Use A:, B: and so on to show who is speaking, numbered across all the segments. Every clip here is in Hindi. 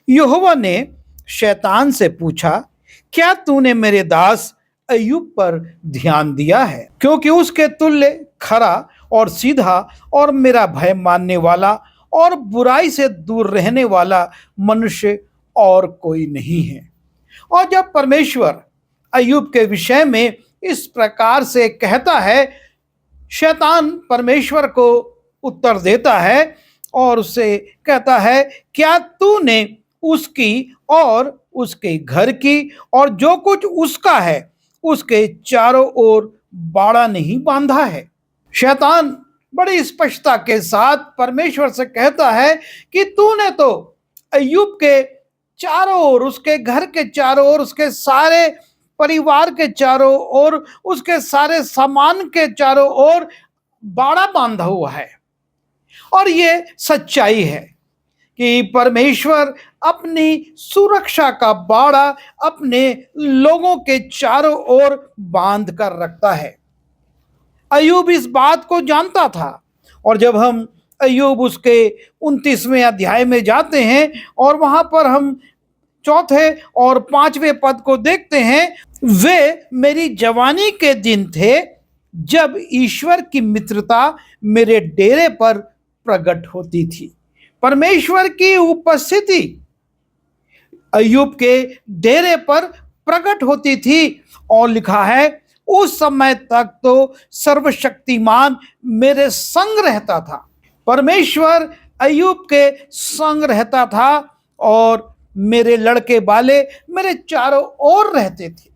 A: यहोवा ने शैतान से पूछा, क्या तूने मेरे दास अय्यूब पर ध्यान दिया है, क्योंकि उसके तुल्य खरा और सीधा और मेरा भय मानने वाला और बुराई से दूर रहने वाला मनुष्य और कोई नहीं है। और जब परमेश्वर अय्यूब के विषय में इस प्रकार से कहता है, शैतान परमेश्वर को उत्तर देता है और उससे कहता है, क्या तूने उसकी और उसके घर की और जो कुछ उसका है उसके चारों ओर बाड़ा नहीं बांधा है। शैतान बड़ी स्पष्टता के साथ परमेश्वर से कहता है कि तूने तो अय्यूब के चारों ओर, उसके घर के चारों ओर, उसके सारे परिवार के चारों ओर, उसके सारे सामान के चारों ओर बाड़ा बांधा हुआ है। और ये सच्चाई है कि परमेश्वर अपनी सुरक्षा का बाड़ा अपने लोगों के चारों ओर बांध कर रखता है। अय्यूब इस बात को जानता था। और जब हम अय्यूब उसके 29वें अध्याय में जाते हैं और वहां पर हम चौथे और 5वें पद को देखते हैं, वे मेरी जवानी के दिन थे जब ईश्वर की मित्रता मेरे डेरे पर प्रकट होती थी। परमेश्वर की उपस्थिति अय्यूब के डेरे पर प्रकट होती थी। और लिखा है, उस समय तक तो सर्वशक्तिमान मेरे संग रहता था। परमेश्वर अय्यूब के संग रहता था और मेरे लड़के वाले मेरे चारों ओर रहते थे।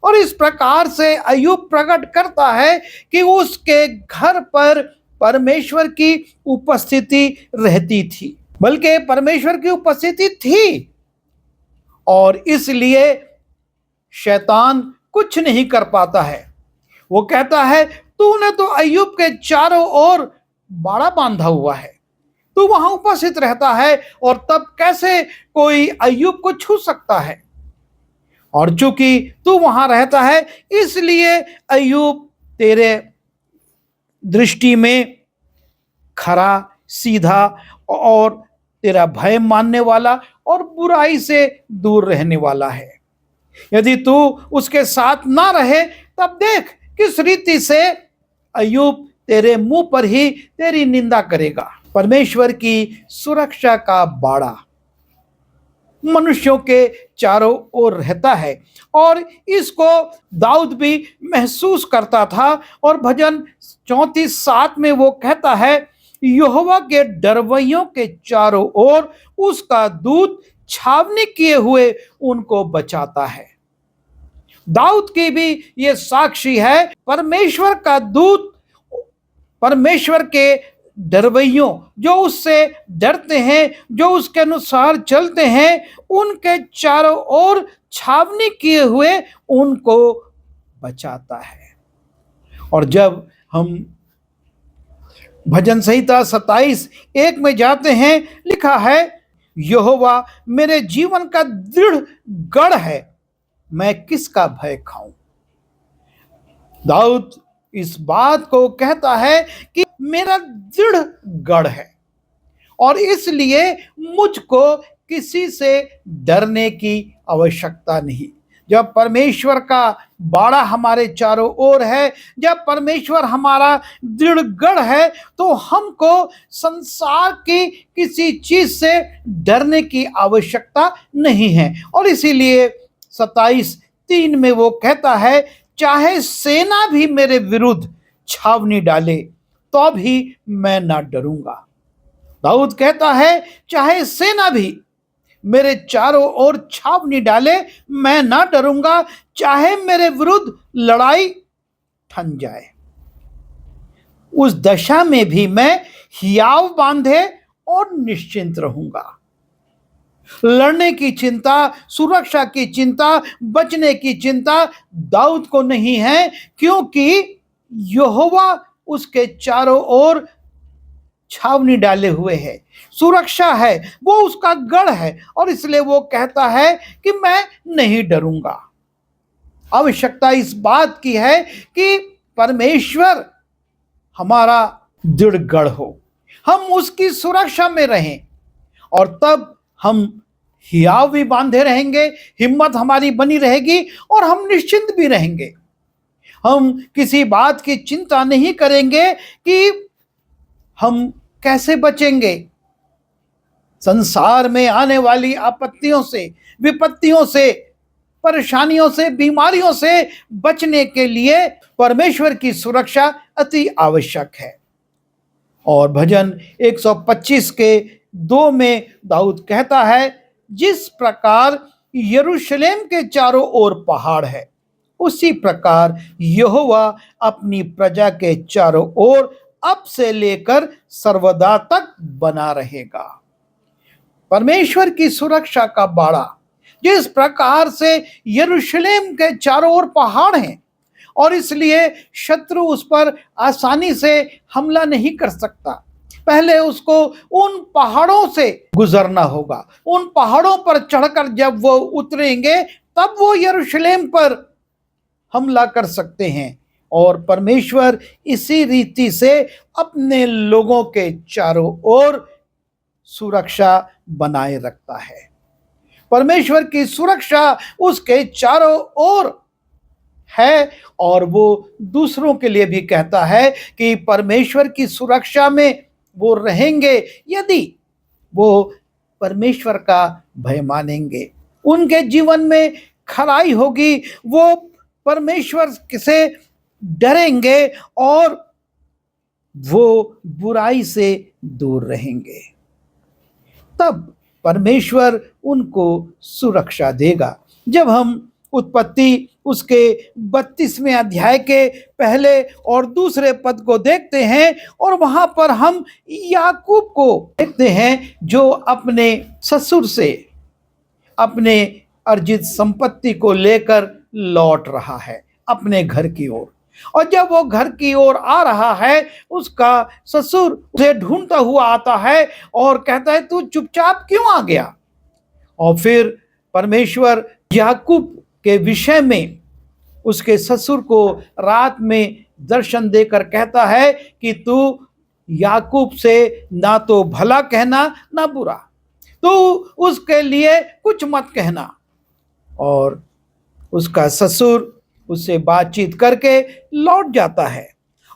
A: और इस प्रकार से अय्यूब प्रकट करता है कि उसके घर पर परमेश्वर की उपस्थिति रहती थी, बल्कि परमेश्वर की उपस्थिति थी। और इसलिए शैतान कुछ नहीं कर पाता है। वो कहता है, तूने तो अय्यूब के चारों ओर बाड़ा बांधा हुआ है, तू वहां उपस्थित रहता है, और तब कैसे कोई अय्यूब को छू सकता है। और चूंकि तू वहां रहता है, इसलिए अय्यूब तेरे दृष्टि में खरा, सीधा और तेरा भय मानने वाला और बुराई से दूर रहने वाला है। यदि तू उसके साथ ना रहे, तब देख किस रीति से अय्यूब तेरे मुंह पर ही तेरी निंदा करेगा। परमेश्वर की सुरक्षा का बाड़ा मनुष्यों के चारों ओर रहता है, और इसको दाऊद भी महसूस करता था। और भजन 34:7 में वो कहता है, यहोवा के डरवैयों के चारों ओर उसका दूत छावनी किए हुए उनको बचाता है। दाऊद की भी ये साक्षी है, परमेश्वर का दूत परमेश्वर के डरवैयों, जो उससे डरते हैं, जो उसके अनुसार चलते हैं, उनके चारों ओर छावनी किए हुए उनको बचाता है। और जब हम भजन संहिता 27:1 में जाते हैं, लिखा है, यहोवा मेरे जीवन का दृढ़ गढ़ है, मैं किसका भय खाऊं। दाऊद इस बात को कहता है कि मेरा दृढ़ गढ़ है, और इसलिए मुझको किसी से डरने की आवश्यकता नहीं। जब परमेश्वर का बाड़ा हमारे चारों ओर है, जब परमेश्वर हमारा दृढ़ गढ़ है, तो हमको संसार की किसी चीज से डरने की आवश्यकता नहीं है। और इसीलिए 27:3 में वो कहता है, चाहे सेना भी मेरे विरुद्ध छावनी डाले तो भी मैं ना डरूंगा। दाऊद कहता है, चाहे सेना भी मेरे चारों ओर छावनी डाले, मैं ना डरूंगा, चाहे मेरे विरुद्ध लड़ाई ठन जाए, उस दशा में भी मैं हियाव बांधे और निश्चिंत रहूंगा। लड़ने की चिंता, सुरक्षा की चिंता, बचने की चिंता दाऊद को नहीं है, क्योंकि यहोवा उसके चारों ओर छावनी डाले हुए है, सुरक्षा है, वो उसका गढ़ है। और इसलिए वो कहता है कि मैं नहीं डरूंगा। आवश्यकता इस बात की है कि परमेश्वर हमारा दृढ़ गढ़ हो, हम उसकी सुरक्षा में रहें, और तब हम हियाव भी बांधे रहेंगे, हिम्मत हमारी बनी रहेगी और हम निश्चिंत भी रहेंगे। हम किसी बात की चिंता नहीं करेंगे कि हम कैसे बचेंगे। संसार में आने वाली आपत्तियों से, विपत्तियों से, परेशानियों से, बीमारियों से बचने के लिए परमेश्वर की सुरक्षा अति आवश्यक है। और भजन 125 के 2 में दाऊद कहता है, जिस प्रकार यरूशलेम के चारों ओर पहाड़ है, उसी प्रकार यहोवा अपनी प्रजा के चारों ओर अब से लेकर सर्वदा तक बना रहेगा। परमेश्वर की सुरक्षा का बाड़ा, जिस प्रकार से यरूशलेम के चारों ओर पहाड़ हैं और इसलिए शत्रु उस पर आसानी से हमला नहीं कर सकता। पहले उसको उन पहाड़ों से गुजरना होगा। उन पहाड़ों पर चढ़कर जब वो उतरेंगे तब वो यरूशलेम पर हमला कर सकते हैं। और परमेश्वर इसी रीति से अपने लोगों के चारों ओर सुरक्षा बनाए रखता है। परमेश्वर की सुरक्षा उसके चारों ओर है और वो दूसरों के लिए भी कहता है कि परमेश्वर की सुरक्षा में वो रहेंगे यदि वो परमेश्वर का भय मानेंगे। उनके जीवन में खराई होगी, वो परमेश्वर से डरेंगे और वो बुराई से दूर रहेंगे। तब परमेश्वर उनको सुरक्षा देगा। जब हम उत्पत्ति उसके 32वें अध्याय के पहले और दूसरे पद को देखते हैं और वहां पर हम याकूब को देखते हैं जो अपने ससुर से अपने अर्जित संपत्ति को लेकर लौट रहा है अपने घर की ओर। और जब वो घर की ओर आ रहा है, उसका ससुर उसे ढूंढता हुआ आता है और कहता है, तू चुपचाप क्यों आ गया? और फिर परमेश्वर याकूब के विषय में उसके ससुर को रात में दर्शन देकर कहता है कि तू याकूब से ना तो भला कहना ना बुरा, तू उसके लिए कुछ मत कहना। और उसका ससुर उससे बातचीत करके लौट जाता है।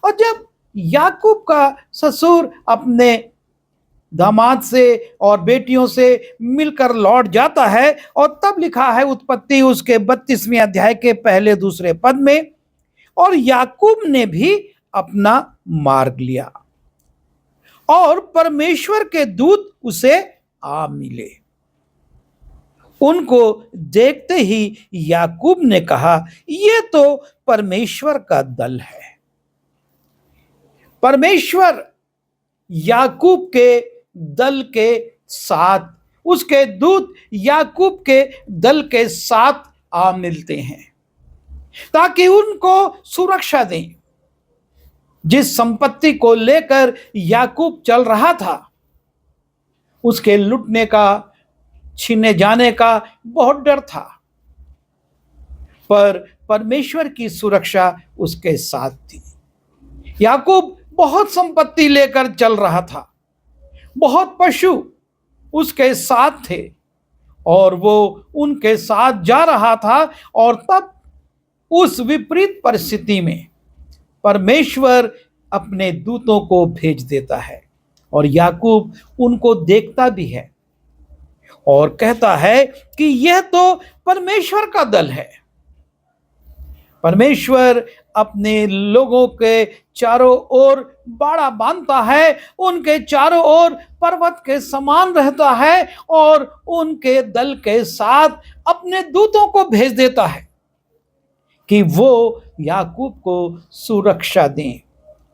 A: और जब याकूब का ससुर अपने दामाद से और बेटियों से मिलकर लौट जाता है, और तब लिखा है उत्पत्ति उसके 32वें अध्याय के पहले दूसरे पद में, और याकूब ने भी अपना मार्ग लिया और परमेश्वर के दूत उसे आ मिले। उनको देखते ही याकूब ने कहा, यह तो परमेश्वर का दल है। परमेश्वर याकूब के दल के साथ, उसके दूत याकूब के दल के साथ आ मिलते हैं ताकि उनको सुरक्षा दें। जिस संपत्ति को लेकर याकूब चल रहा था, उसके लुटने का, छीने जाने का बहुत डर था, पर परमेश्वर की सुरक्षा उसके साथ थी। याकूब बहुत संपत्ति लेकर चल रहा था, बहुत पशु उसके साथ थे और वो उनके साथ जा रहा था। और तब उस विपरीत परिस्थिति में परमेश्वर अपने दूतों को भेज देता है और याकूब उनको देखता भी है और कहता है कि यह तो परमेश्वर का दल है। परमेश्वर अपने लोगों के चारों ओर बाड़ा बांधता है, उनके चारों ओर पर्वत के समान रहता है और उनके दल के साथ अपने दूतों को भेज देता है कि वो याकूब को सुरक्षा दें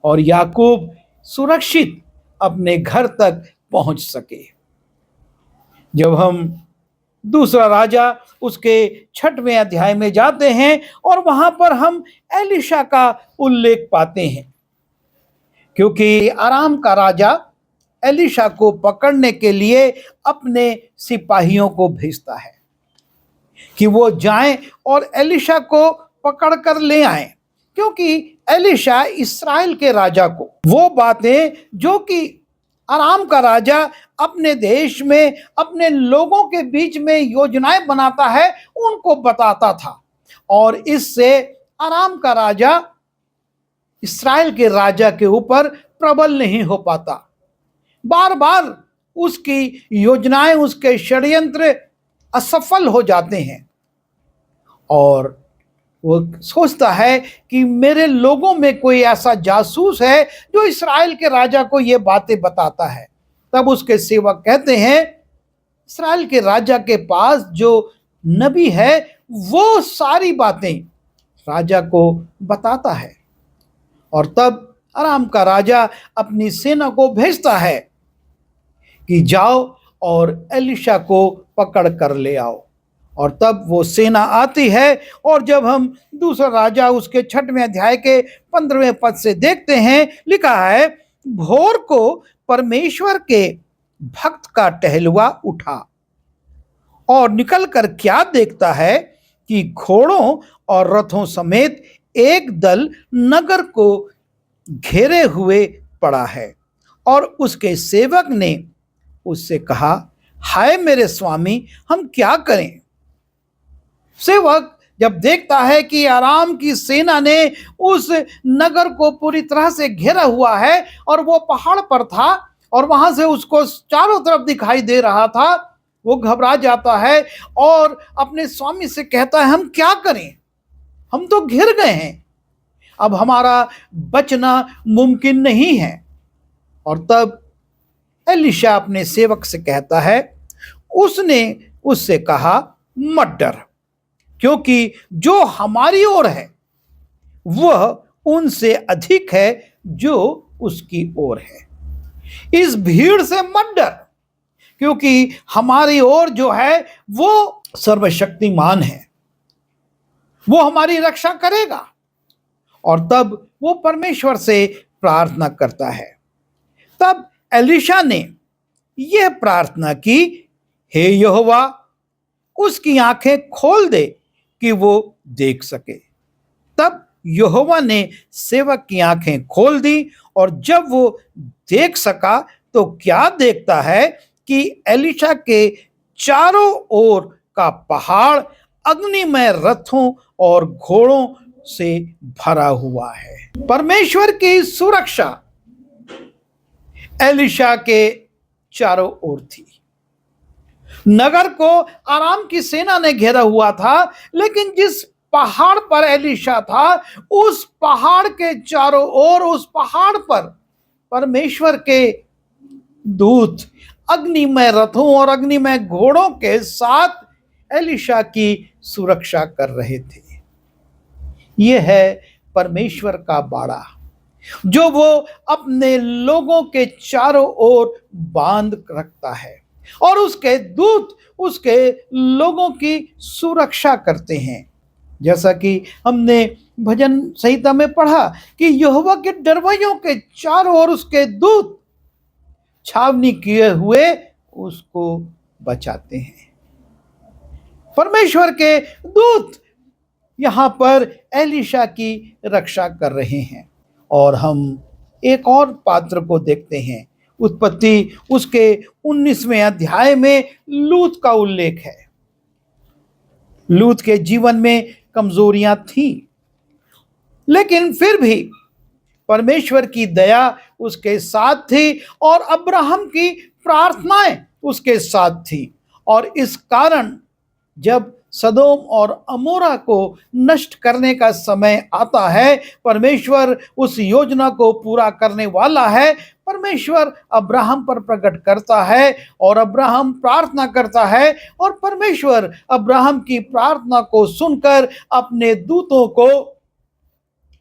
A: और याकूब सुरक्षित अपने घर तक पहुंच सके। जब हम दूसरा राजा उसके 6वें अध्याय में जाते हैं और वहां पर हम एलीशा का उल्लेख पाते हैं, क्योंकि आराम का राजा एलीशा को पकड़ने के लिए अपने सिपाहियों को भेजता है कि वो जाएं और एलीशा को पकड़ कर ले आएं, क्योंकि एलीशा इस्राएल के राजा को वो बातें जो कि आराम का राजा अपने देश में अपने लोगों के बीच में योजनाएं बनाता है, उनको बताता था, और इससे आराम का राजा इस्राएल के राजा के ऊपर प्रबल नहीं हो पाता। बार बार उसकी योजनाएं, उसके षड्यंत्र असफल हो जाते हैं, और वो सोचता है कि मेरे लोगों में कोई ऐसा जासूस है जो इस्राएल के राजा को ये बातें बताता है। तब उसके सेवक कहते हैं, इस्राएल के राजा के पास जो नबी है वो सारी बातें राजा को बताता है। और तब अराम का राजा अपनी सेना को भेजता है कि जाओ और एलिशा को पकड़ कर ले आओ। और तब वो सेना आती है, और जब हम दूसरा राजा उसके 6वें अध्याय के 15वें पद से देखते हैं, लिखा है, भोर को परमेश्वर के भक्त का टहलुआ उठा और निकलकर क्या देखता है कि घोड़ों और रथों समेत एक दल नगर को घेरे हुए पड़ा है। और उसके सेवक ने उससे कहा, हाय मेरे स्वामी, हम क्या करें? सेवक जब देखता है कि आराम की सेना ने उस नगर को पूरी तरह से घेरा हुआ है, और वो पहाड़ पर था और वहां से उसको चारों तरफ दिखाई दे रहा था, वो घबरा जाता है और अपने स्वामी से कहता है, हम क्या करें? हम तो घिर गए हैं, अब हमारा बचना मुमकिन नहीं है। और तब एलिशा अपने सेवक से कहता है, उसने उससे कहा, मत डर, क्योंकि जो हमारी ओर है वह उनसे अधिक है जो उसकी ओर है। इस भीड़ से मत डर, क्योंकि हमारी ओर जो है वो सर्वशक्तिमान है, वो हमारी रक्षा करेगा। और तब वो परमेश्वर से प्रार्थना करता है। तब एलिशा ने यह प्रार्थना की, हे यहोवा, उसकी आंखें खोल दे कि वो देख सके। तब यहोवा ने सेवक की आंखें खोल दी, और जब वो देख सका तो क्या देखता है कि एलिशा के चारों ओर का पहाड़ अग्निमय रथों और घोड़ों से भरा हुआ है। परमेश्वर की सुरक्षा एलिशा के चारों ओर थी। नगर को आराम की सेना ने घेरा हुआ था, लेकिन जिस पहाड़ पर एलिशा था, उस पहाड़ के चारों ओर, उस पहाड़ पर परमेश्वर के दूत अग्निमय रथों और अग्निमय घोड़ों के साथ एलिशा की सुरक्षा कर रहे थे। यह है परमेश्वर का बाड़ा, जो वो अपने लोगों के चारों ओर बांध रखता है, और उसके दूत उसके लोगों की सुरक्षा करते हैं। जैसा कि हमने भजन संहिता में पढ़ा कि यहोवा के डरवैयों के चारों ओर उसके दूत छावनी किए हुए उसको बचाते हैं। परमेश्वर के दूत यहां पर एलिशा की रक्षा कर रहे हैं। और हम एक और पात्र को देखते हैं। उत्पत्ति उसके 19वें अध्याय में लूत का उल्लेख है। लूत के जीवन में कमजोरियां थीं, लेकिन फिर भी परमेश्वर की दया उसके साथ थी, और अब्राहम की प्रार्थनाएं उसके साथ थी। और इस कारण जब सदोम और अमोरा को नष्ट करने का समय आता है, परमेश्वर उस योजना को पूरा करने वाला है। परमेश्वर अब्राहम पर प्रकट करता है, और अब्राहम प्रार्थना करता है, और परमेश्वर अब्राहम की प्रार्थना को सुनकर अपने दूतों को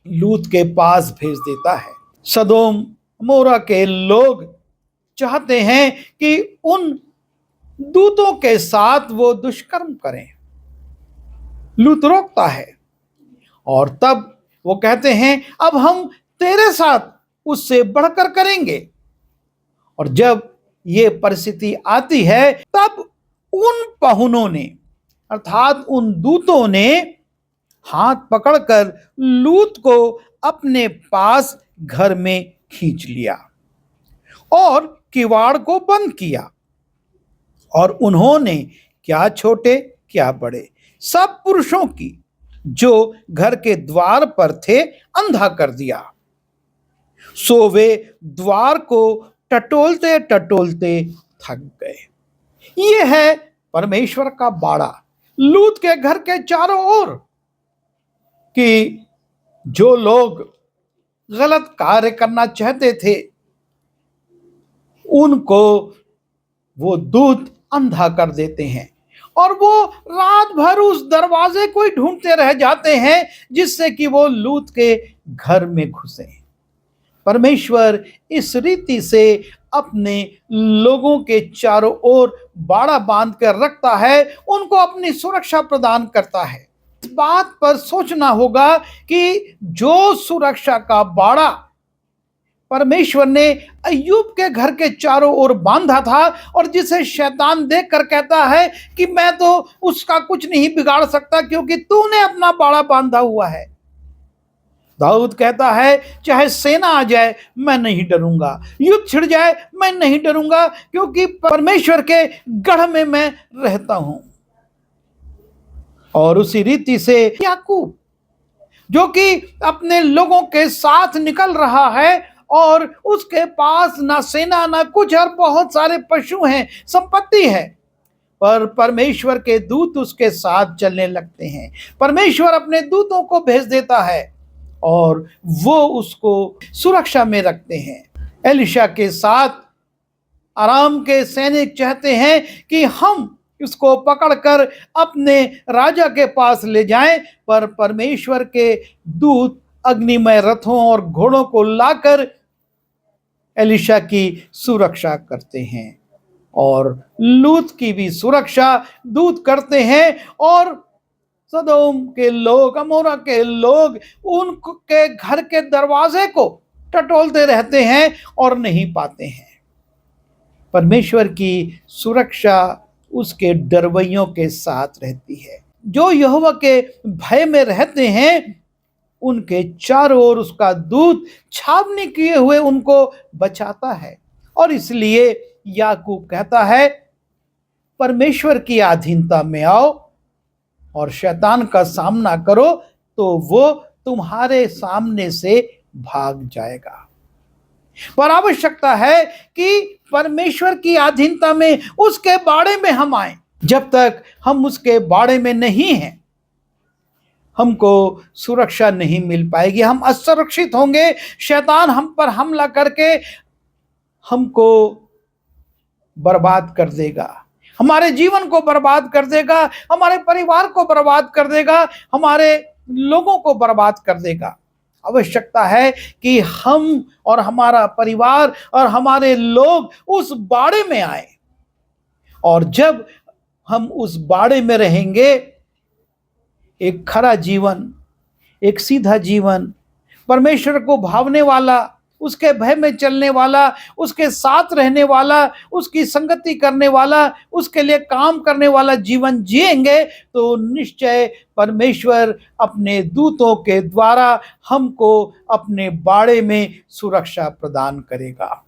A: लूत के पास भेज देता है। सदोम अमोरा के लोग चाहते हैं कि उन दूतों के साथ वो दुष्कर्म करें। लूत रोकता है, और तब वो कहते हैं, अब हम तेरे साथ उससे बढ़कर करेंगे। और जब ये परिस्थिति आती है, तब उन पहुनों ने, अर्थात उन दूतों ने हाथ पकड़कर लूत को अपने पास घर में खींच लिया, और किवाड़ को बंद किया, और उन्होंने क्या छोटे क्या बड़े सब पुरुषों की जो घर के द्वार पर थे अंधा कर दिया। सो वे द्वार को टटोलते टटोलते थक गए। ये है परमेश्वर का बाड़ा लूत के घर के चारों ओर, कि जो लोग गलत कार्य करना चाहते थे उनको वो दूत अंधा कर देते हैं, और वो रात भर उस दरवाजे को ही ढूंढते रह जाते हैं जिससे कि वो लूत के घर में घुसे। परमेश्वर इस रीति से अपने लोगों के चारों ओर बाड़ा बांध कर रखता है, उनको अपनी सुरक्षा प्रदान करता है। इस बात पर सोचना होगा कि जो सुरक्षा का बाड़ा परमेश्वर ने अय्यूब के घर के चारों ओर बांधा था, और जिसे शैतान देखकर कहता है कि मैं तो उसका कुछ नहीं बिगाड़ सकता क्योंकि तूने अपना बाड़ा बांधा हुआ है। दाऊद कहता है चाहे सेना आ जाए मैं नहीं डरूंगा, युद्ध छिड़ जाए मैं नहीं डरूंगा, क्योंकि परमेश्वर के गढ़ में मैं रहता हूं। और उसी रीति से याकूब जो कि अपने लोगों के साथ निकल रहा है, और उसके पास ना सेना ना कुछ, और बहुत सारे पशु हैं, संपत्ति है, पर परमेश्वर के दूत उसके साथ चलने लगते हैं। परमेश्वर अपने दूतों को भेज देता है और वो उसको सुरक्षा में रखते हैं। एलिशा के साथ आराम के सैनिक चाहते हैं कि हम इसको पकड़कर अपने राजा के पास ले जाएं, पर परमेश्वर के दूत अग्निमय रथों और घोड़ों को लाकर एलिशा की सुरक्षा करते हैं, और लूत की भी सुरक्षा दूत करते हैं। और सदोम के लोग, अमोरा के लोग उनके घर के दरवाजे को टटोलते रहते हैं और नहीं पाते हैं। परमेश्वर की सुरक्षा उसके डरवैयों के साथ रहती है। जो यहोवा के भय में रहते हैं उनके चारों ओर उसका दूत छावनी किए हुए उनको बचाता है। और इसलिए याकूब कहता है परमेश्वर की अधीनता में आओ और शैतान का सामना करो तो वो तुम्हारे सामने से भाग जाएगा। पर आवश्यकता है कि परमेश्वर की अधीनता में, उसके बाड़े में हम आए। जब तक हम उसके बाड़े में नहीं हैं हमको सुरक्षा नहीं मिल पाएगी, हम असुरक्षित होंगे। शैतान हम पर हमला करके हमको बर्बाद कर देगा, हमारे जीवन को बर्बाद कर देगा, हमारे परिवार को बर्बाद कर देगा, हमारे लोगों को बर्बाद कर देगा। आवश्यकता है कि हम और हमारा परिवार और हमारे लोग उस बाड़े में आए, और जब हम उस बाड़े में रहेंगे एक खरा जीवन, एक सीधा जीवन, परमेश्वर को भावने वाला, उसके भय में चलने वाला, उसके साथ रहने वाला, उसकी संगति करने वाला, उसके लिए काम करने वाला जीवन जिएंगे तो निश्चय परमेश्वर अपने दूतों के द्वारा हमको अपने बाड़े में सुरक्षा प्रदान करेगा।